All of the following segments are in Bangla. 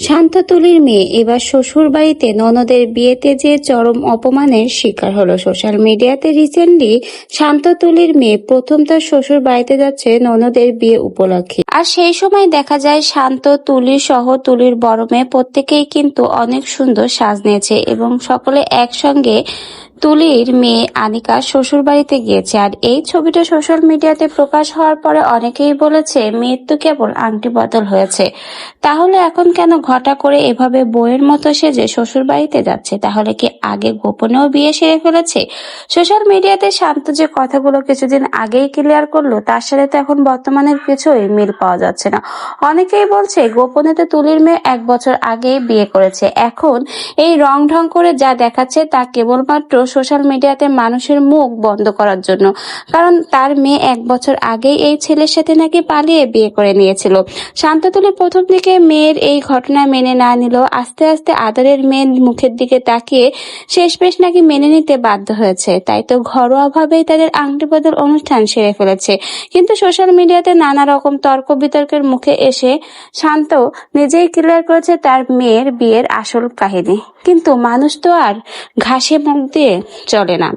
শান্ততুলির মেয়ে এবার শ্বশুর বাড়িতে ননদের বিয়েতে যে চরম অপমানের শিকার হলো সোশ্যাল মিডিয়াতে। রিসেন্টলি শান্ততুলির মেয়ে প্রথম তার শ্বশুর বাড়িতে যাচ্ছে ননদের বিয়ে উপলক্ষে, আর সেই সময় দেখা যায় শান্ত, তুলি সহ তুলির বড় মেয়ে প্রত্যেকেই কিন্তু অনেক সুন্দর সাজ নিয়েছে এবং সকলে একসঙ্গে তুলির মেয়ে আনিকা শ্বশুর বাড়িতে গিয়েছে। আর এই ছবিটা সোশ্যাল মিডিয়াতে প্রকাশ হওয়ার পরে অনেকেই বলেছে মেয়ের তো কেবল আংটি বদল হয়েছে, তাহলে এখন কেন ঘটা করে এভাবে বউয়ের মতো সেজে শ্বশুর বাড়িতে যাচ্ছে? তাহলে কি আগে গোপনেও বিয়ে সেরে ফেলেছে? সোশ্যাল মিডিয়াতে শান্ত যে কথাগুলো কিছুদিন আগেই ক্লিয়ার করলো, তার সাথে তো এখন বর্তমানের কিছুই মিল পাওয়া যাচ্ছে না। অনেকেই বলছে গোপনে তো তুলির মেয়ে 1 বছর আগেই বিয়ে করেছে, এখন এই রং ঢং করে যা দেখাচ্ছে তা কেবলমাত্র সোশ্যাল মিডিয়াতে মানুষের মুখ বন্ধ করার জন্য। কারণ তার মেয়ে 1 বছর আগেই এই ছেলের সাথে নাকি পালিয়ে বিয়ে করে নিয়েছিল। শান্ততুলি প্রথম দিকে মেয়ের এই ঘটনা মেনে না নিলেও আস্তে আস্তে আদরের মেয়ের মুখের দিকে তাকিয়ে শেষমেশ নাকি মেনে নিতে বাধ্য হয়েছে। তাই তো ঘরোয়াভাবেই তাদের আংটি বদল অনুষ্ঠান সেরে ফেলেছে। কিন্তু সোশ্যাল মিডিয়াতে নানা রকম তর্ক বিতর্কের মুখে এসে শান্ত নিজেই ক্লিয়ার করেছে তার মেয়ের বিয়ের আসল কাহিনী। কিন্তু মানুষ তো আর ঘাসে মুখ দিয়ে চলে না,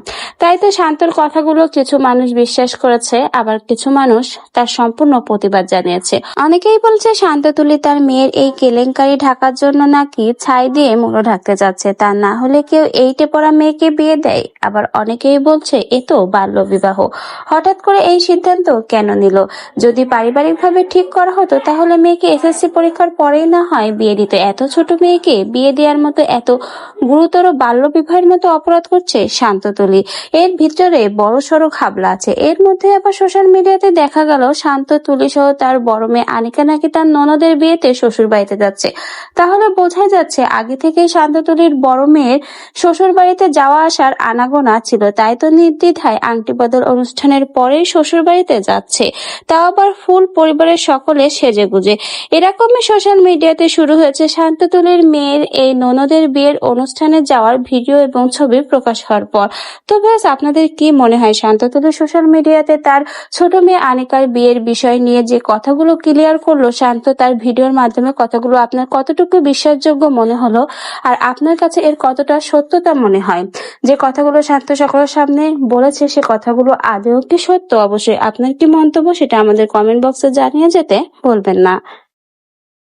তাই তো শান্তর কথাগুলো কিছু মানুষ বিশ্বাস করেছে, আবার কিছু মানুষ তার সম্পূর্ণ প্রতিবাদ জানিয়েছে। অনেকেই বলছে শান্ততুলি তার মেয়ের এই কেলেঙ্কারি ঢাকার জন্য নাকি ছাই দিয়ে মুড়ো ঢাকতে যাচ্ছে, তা না হলে কেউ এইটে পড়া মেয়েকে বিয়ে দেয়। আবার অনেকেই বলছে এ তো বাল্য বিবাহ, হঠাৎ করে এই সিদ্ধান্ত কেন নিল? যদি পারিবারিকভাবে ঠিক করা হতো তাহলে মেয়েকে এসএসসি পরীক্ষার পরেই না হয় বিয়ে দিত। এত ছোট মেয়েকে বিয়ে দেওয়ার মতো এত গুরুতর বাল্য বিবাহের মতো অপরাধ করছে শান্ততুলি। এর ভিতরে বড় সড়ো ঘাবলা আছে। এর মধ্যে আবার সোশ্যাল মিডিয়াতে দেখা গেল শান্ততুলি সহ তার বড় মেয়ে আনিকা নাকি তার ননদের বিয়েতে শ্বশুর বাড়িতে যাচ্ছে। তাহলে বোঝাই যাচ্ছে আগে থেকেই শান্ততুলির বড় মেয়ের শ্বশুর বাড়িতে যাওয়া আসার আনাগোনা ছিল, তাই তো নির্দ্বিধায় আংটি বদল অনুষ্ঠানের পরেই শ্বশুর বাড়িতে যাচ্ছে, তাও আবার ফুল পরিবারের সকলে সেজে গুজে। এরকমই সোশ্যাল মিডিয়াতে শুরু হয়েছে শান্ততুলির মেয়ের এই ননদের বিয়ের অনুষ্ঠানে যাওয়ার ভিডিও এবং ছবি প্রকাশ হওয়ার পর। তো ব্যাস, আপনাদের কি মনে হয় শান্ততুলি সোশ্যাল মিডিয়াতে তার ছোট মেয়ে আনিকার বিয়ের বিষয় নিয়ে যে কথাগুলো ক্লিয়ার করলো শান্ত তার ভিডিওর মাধ্যমে, কথাগুলো আপনার কতটুকু বিশ্বাসযোগ্য মনে হলো? আর আপনার কাছে এর কতটা সত্যতা মনে হয়? যে কথাগুলো শান্ত সকলের সামনে বলেছে সে কথাগুলো আদৌ কি সত্য? অবশ্যই আপনার কি মন্তব্য সেটা আমাদের কমেন্ট বক্সে জানিয়ে যেতে ভুলবেন না।